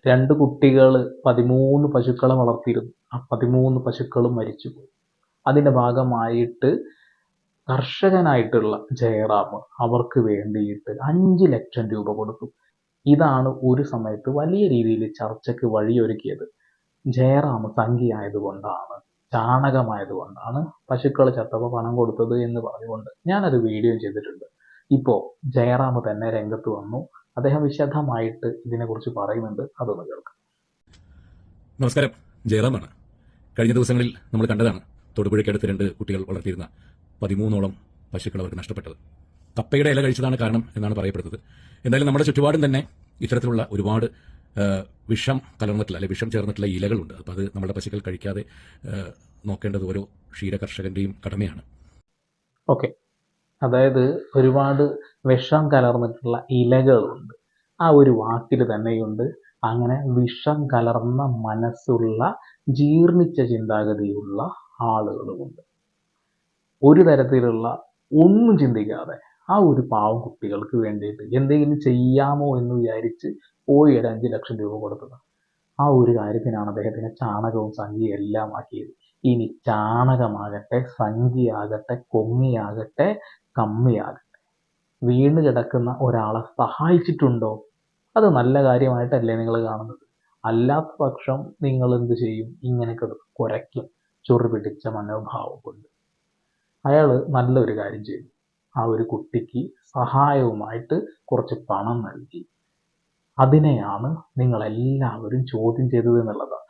2 കുട്ടികൾ 13 പശുക്കളെ വളർത്തിയിരുന്നു. ആ 13 പശുക്കളും മരിച്ചുപോയി. അതിന്റെ ഭാഗമായിട്ട് കർഷകനായിട്ടുള്ള ജയറാം അവർക്ക് വേണ്ടിയിട്ട് 5 ലക്ഷം രൂപ കൊടുത്തു. ഇതാണ് ഒരു സമയത്ത് വലിയ രീതിയിൽ ചർച്ചയ്ക്ക് വഴിയൊരുക്കിയത്. ജയറാം സംഖ്യയായതുകൊണ്ടാണ്, ചാണകമായതുകൊണ്ടാണ് പശുക്കൾ ചത്തപ്പോൾ പണം കൊടുത്തത് എന്ന് പറഞ്ഞുകൊണ്ട് ഞാനത് വീഡിയോ ചെയ്തിട്ടുണ്ട്. ഇപ്പോൾ ജയറാം തന്നെ രംഗത്ത് വന്നു. അദ്ദേഹം വിശദമായിട്ട് ഇതിനെക്കുറിച്ച് പറയുന്നുണ്ട്. അതൊന്ന് കേൾക്കാം. നമസ്കാരം, ജയറാമാണ്. കഴിഞ്ഞ ദിവസങ്ങളിൽ നമ്മൾ കണ്ടതാണ് തൊടുപുഴയ്ക്കടുത്ത് 2 കുട്ടികൾ വളർത്തിയിരുന്ന 13ഓളം പശുക്കൾ അവർക്ക് നഷ്ടപ്പെട്ടത്. കപ്പയുടെ ഇല കഴിച്ചതാണ് കാരണം എന്നാണ് പറയപ്പെടുന്നത്. എന്തായാലും നമ്മുടെ ചുറ്റുപാടും തന്നെ ഇത്തരത്തിലുള്ള ഒരുപാട് വിഷം കലർന്നിട്ടുള്ള അല്ലെങ്കിൽ വിഷം ചേർന്നിട്ടുള്ള ഇലകളുണ്ട്. അപ്പോൾ അത് നമ്മുടെ പശുക്കൾ കഴിക്കാതെ നോക്കേണ്ടത് ഓരോ ക്ഷീരകർഷകന്റെയും കടമയാണ്. ഓക്കെ, അതായത് ഒരുപാട് വിഷം കലർന്നിട്ടുള്ള ഇലകളുണ്ട്. ആ ഒരു വാക്കിൽ തന്നെയുണ്ട് അങ്ങനെ വിഷം കലർന്ന മനസ്സുള്ള, ജീർണിച്ച ചിന്താഗതിയുള്ള ആളുകളുമുണ്ട്. ഒരു തരത്തിലുള്ള ഒന്നും ചിന്തിക്കാതെ ആ ഒരു പാവം കുട്ടികൾക്ക് വേണ്ടിയിട്ട് എന്തെങ്കിലും ചെയ്യാമോ എന്ന് വിചാരിച്ച് പോയി ഒരു 5 ലക്ഷം രൂപ കൊടുത്തത്. ആ ഒരു കാര്യത്തിനാണ് അദ്ദേഹത്തിന് ചാണകവും സംഖ്യയും എല്ലാം ആക്കിയത്. ഇനി ചാണകമാകട്ടെ, സംഖ്യയാകട്ടെ, കൊങ്ങിയാകട്ടെ, കമ്മിയാകട്ടെ, വീണ് കിടക്കുന്ന ഒരാളെ സഹായിച്ചിട്ടുണ്ടോ? അത് നല്ല കാര്യമായിട്ടല്ലേ നിങ്ങൾ കാണുന്നത്? അല്ലാത്ത പക്ഷം നിങ്ങൾ എന്ത് ചെയ്യും? ഇങ്ങനെ കുരയ്ക്കും, ചൊറി പിടിച്ച മനോഭാവം കൊണ്ട്. അയാൾ നല്ലൊരു കാര്യം ചെയ്തു. ആ ഒരു കുട്ടിക്ക് സഹായവുമായിട്ട് കുറച്ച് പണം നൽകി. അതിനെയാണ് നിങ്ങളെല്ലാവരും ചോദ്യം ചെയ്തത് എന്നുള്ളതാണ്.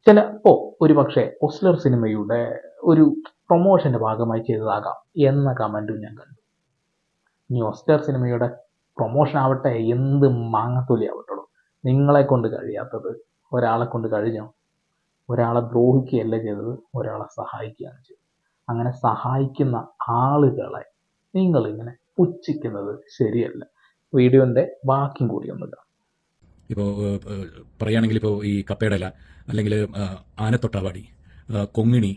ചിലപ്പോൾ ഒരു പക്ഷേ ഒസ്ലർ സിനിമയുടെ ഒരു പ്രൊമോഷന്റെ ഭാഗമായി ചെയ്തതാകാം എന്ന കമന്റും ഞാൻ കണ്ടു. ഇനി ഒസ്ലർ സിനിമയുടെ പ്രൊമോഷൻ ആവട്ടെ, എന്ത് മാങ്ങത്തൊലി ആവട്ടുള്ളൂ, നിങ്ങളെ കൊണ്ട് കഴിയാത്തത് ഒരാളെ കൊണ്ട് കഴിഞ്ഞോ? ഒരാളെ ദ്രോഹിക്കുകയല്ല ചെയ്തത്, ഒരാളെ സഹായിക്കുകയാണ് ചെയ്തത്. അങ്ങനെ സഹായിക്കുന്ന ആളുകളെ നിങ്ങളിങ്ങനെ പുച്ഛിക്കുന്നത് ശരിയല്ല. വീഡിയോന്റെ ബാക്കിയും കൂടി ഒന്ന് കാണാം. ഇപ്പോൾ പറയുകയാണെങ്കിൽ ഇപ്പോൾ ഈ കപ്പയുടെ ഇല, അല്ലെങ്കിൽ ആനത്തൊട്ടാവാടി, കൊങ്ങിണി,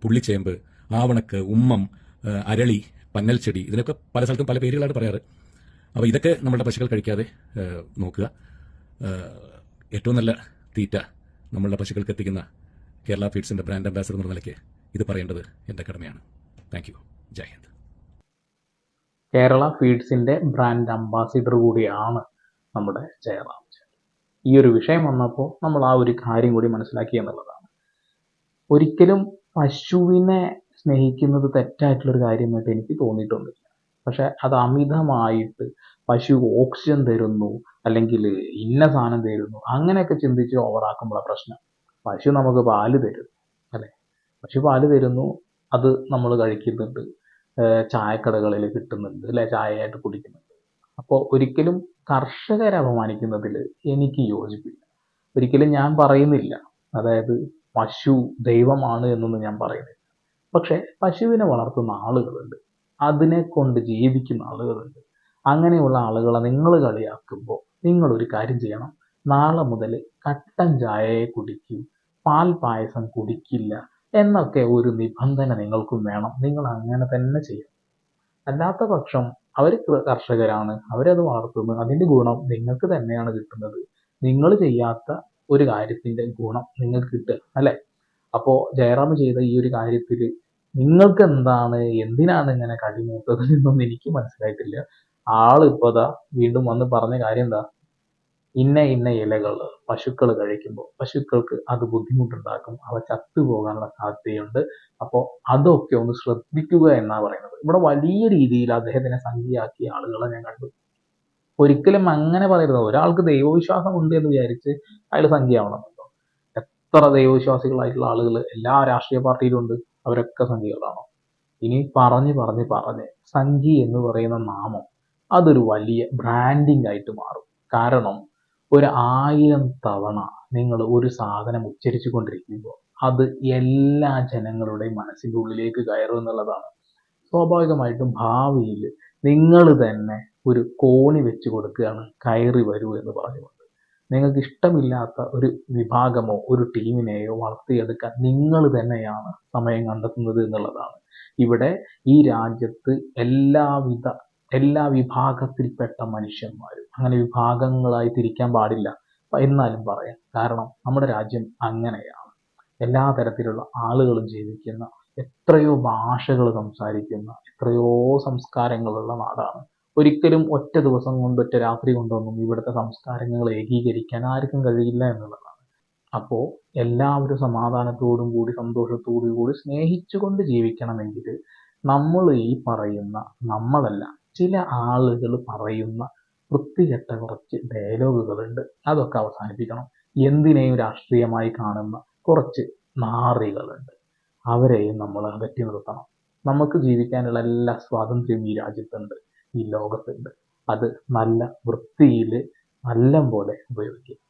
പുള്ളിച്ചേമ്പ്, ആവണക്ക്, ഉമ്മം, അരളി, പന്നൽ ചെടി, ഇതിനൊക്കെ പല സ്ഥലത്തും പല പേരുകളാണ് പറയാറ്. അപ്പോൾ ഇതൊക്കെ നമ്മുടെ പശുക്കൾ കഴിക്കാതെ നോക്കുക. ഏറ്റവും നല്ല തീറ്റ നമ്മളുടെ പശുക്കൾക്ക് എത്തിക്കുന്ന കേരള ഫീഡ്സിന്റെ ബ്രാൻഡ് അംബാസഡർ എന്ന നിലയ്ക്ക് ഇത് പറയേണ്ടത് എൻ്റെ കടമയാണ്. Thank you. ജയ് ഹിന്ദ്. കേരള ഫീഡ്സിന്റെ ബ്രാൻഡ് അംബാസിഡർ കൂടിയാണ് നമ്മുടെ ജയറാം. ഈ ഒരു വിഷയം വന്നപ്പോൾ നമ്മൾ ആ ഒരു കാര്യം കൂടി മനസ്സിലാക്കി എന്നുള്ളതാണ്. ഒരിക്കലും പശുവിനെ സ്നേഹിക്കുന്നത് തെറ്റായിട്ടുള്ളൊരു കാര്യമായിട്ട് എനിക്ക് തോന്നിയിട്ടൊന്നുമില്ല. പക്ഷെ അത് അമിതമായിട്ട് പശു ഓക്സിജൻ തരുന്നു, അല്ലെങ്കിൽ ഇന്ന സാധനം തരുന്നു, അങ്ങനെയൊക്കെ ചിന്തിച്ച് ഓവറാക്കുമ്പോഴാണ് പ്രശ്നം. പശു നമുക്ക് പാല് തരുന്നു, അല്ലേ? പശു പാല് തരുന്നു, അത് നമ്മൾ കഴിക്കുന്നുണ്ട്, ചായക്കടകളിൽ കിട്ടുന്നുണ്ട്, അല്ലെ, ചായയായിട്ട് കുടിക്കുന്നുണ്ട്. അപ്പോൾ ഒരിക്കലും കർഷകരെ അപമാനിക്കുന്നതിൽ എനിക്ക് യോജിപ്പില്ല. ഒരിക്കലും ഞാൻ പറയുന്നില്ല, അതായത് പശു ദൈവമാണ് എന്നൊന്നും ഞാൻ പറയുന്നില്ല. പക്ഷെ പശുവിനെ വളർത്തുന്ന ആളുകളുണ്ട്, അതിനെ കൊണ്ട് ജീവിക്കുന്ന ആളുകളുണ്ട്. അങ്ങനെയുള്ള ആളുകളെ നിങ്ങൾ കളിയാക്കുമ്പോൾ നിങ്ങളൊരു കാര്യം ചെയ്യണം. നാളെ മുതൽ കട്ടൻ ചായയെ കുടിക്കൂ, പാൽ പായസം കുടിക്കില്ല എന്നൊക്കെ ഒരു നിബന്ധന നിങ്ങൾക്കും വേണം. നിങ്ങൾ അങ്ങനെ തന്നെ ചെയ്യണം. അല്ലാത്ത പക്ഷം അവർ കർഷകരാണ്, അവരത് വളർത്തുന്നു, അതിന്റെ ഗുണം നിങ്ങൾക്ക് തന്നെയാണ് കിട്ടുന്നത്. നിങ്ങൾ ചെയ്യാത്ത ഒരു കാര്യത്തിന്റെ ഗുണം നിങ്ങൾക്ക് കിട്ടുക, അല്ലെ? അപ്പോ ജയറാം ചെയ്ത ഈ ഒരു കാര്യത്തിൽ നിങ്ങൾക്ക് എന്തിനാണ് ഇങ്ങനെ കടിമൂത്തത് എന്നൊന്നും എനിക്ക് മനസ്സിലായിട്ടില്ല. ആളിപ്പോ വീണ്ടും വന്ന് പറഞ്ഞ കാര്യം എന്താ? ഇന്ന ഇലകൾ പശുക്കൾ കഴിക്കുമ്പോൾ പശുക്കൾക്ക് അത് ബുദ്ധിമുട്ടുണ്ടാക്കും, അവ ചത്തുപോകാനുള്ള സാധ്യതയുണ്ട്. അപ്പോൾ അതൊക്കെ ഒന്ന് ശ്രദ്ധിക്കുക എന്നാ പറയുന്നത്. ഇവിടെ വലിയ രീതിയിൽ അദ്ദേഹത്തിനെ സംഖ്യയാക്കിയ ആളുകളെ ഞാൻ കണ്ടു. ഒരിക്കലും അങ്ങനെ പറയരുത്. ഒരാൾക്ക് ദൈവവിശ്വാസം ഉണ്ട് എന്ന് വിചാരിച്ച് അയാൾ സംഖ്യയാവണമെന്നുണ്ടോ? എത്ര ദൈവവിശ്വാസികളായിട്ടുള്ള ആളുകൾ എല്ലാ രാഷ്ട്രീയ പാർട്ടിയിലും ഉണ്ട്. അവരൊക്കെ സംഖ്യകളാണോ? ഇനി പറഞ്ഞ് സംഖ്യ എന്ന് പറയുന്ന നാമം അതൊരു വലിയ ബ്രാൻഡിങ് ആയിട്ട് മാറും. കാരണം 1000 തവണ നിങ്ങൾ ഒരു സാധനം ഉച്ചരിച്ചു കൊണ്ടിരിക്കുമ്പോൾ അത് എല്ലാ ജനങ്ങളുടെയും മനസ്സിൻ്റെ ഉള്ളിലേക്ക് കയറും എന്നുള്ളതാണ്. സ്വാഭാവികമായിട്ടും ഭാവിയിൽ നിങ്ങൾ തന്നെ ഒരു കോണി വെച്ച് കൊടുക്കുകയാണ്, കയറി വരൂ എന്ന് പറഞ്ഞുകൊണ്ട്. നിങ്ങൾക്ക് ഇഷ്ടമില്ലാത്ത ഒരു വിഭാഗമോ ഒരു ടീമിനെയോ വളർത്തിയെടുക്കാൻ നിങ്ങൾ തന്നെയാണ് സമയം കണ്ടെത്തുന്നത് എന്നുള്ളതാണ്. ഇവിടെ ഈ രാജ്യത്ത് എല്ലാ വിഭാഗത്തിൽപ്പെട്ട മനുഷ്യന്മാരും, അങ്ങനെ വിഭാഗങ്ങളായി തിരിക്കാൻ പാടില്ല. എന്നാലും പറയാം. കാരണം നമ്മുടെ രാജ്യം അങ്ങനെയാണ്. എല്ലാ തരത്തിലുള്ള ആളുകളും ജീവിക്കുന്ന, എത്രയോ ഭാഷകൾ സംസാരിക്കുന്ന, എത്രയോ സംസ്കാരങ്ങളുള്ള നാടാണ്. ഒരിക്കലും ഒറ്റ ദിവസം കൊണ്ട്, ഒറ്റ രാത്രി കൊണ്ടൊന്നും ഇവിടുത്തെ സംസ്കാരങ്ങൾ ഏകീകരിക്കാൻ ആർക്കും കഴിയില്ല എന്നുള്ളതാണ്. അപ്പോൾ എല്ലാവരും സമാധാനത്തോടും കൂടി, സന്തോഷത്തോടു കൂടി, സ്നേഹിച്ചുകൊണ്ട് ജീവിക്കണമെങ്കിൽ നമ്മൾ ഈ പറയുന്ന, നമ്മളല്ല, ചില ആളുകൾ പറയുന്ന വൃത്തികെട്ട കുറച്ച് ഡയലോഗുകളുണ്ട്. അതൊക്കെ അവസാനിപ്പിക്കണം. എന്തിനേയും രാഷ്ട്രീയമായി കാണുന്ന കുറച്ച് നാറികളുണ്ട്. അവരെയും നമ്മൾ അകറ്റി നിർത്തണം. നമുക്ക് ജീവിക്കാനുള്ള എല്ലാ സ്വാതന്ത്ര്യവും ഈ രാജ്യത്തുണ്ട്, ഈ ലോകത്തുണ്ട്. അത് നല്ല വൃത്തിയിൽ, നല്ല പോലെ ഉപയോഗിക്കുക.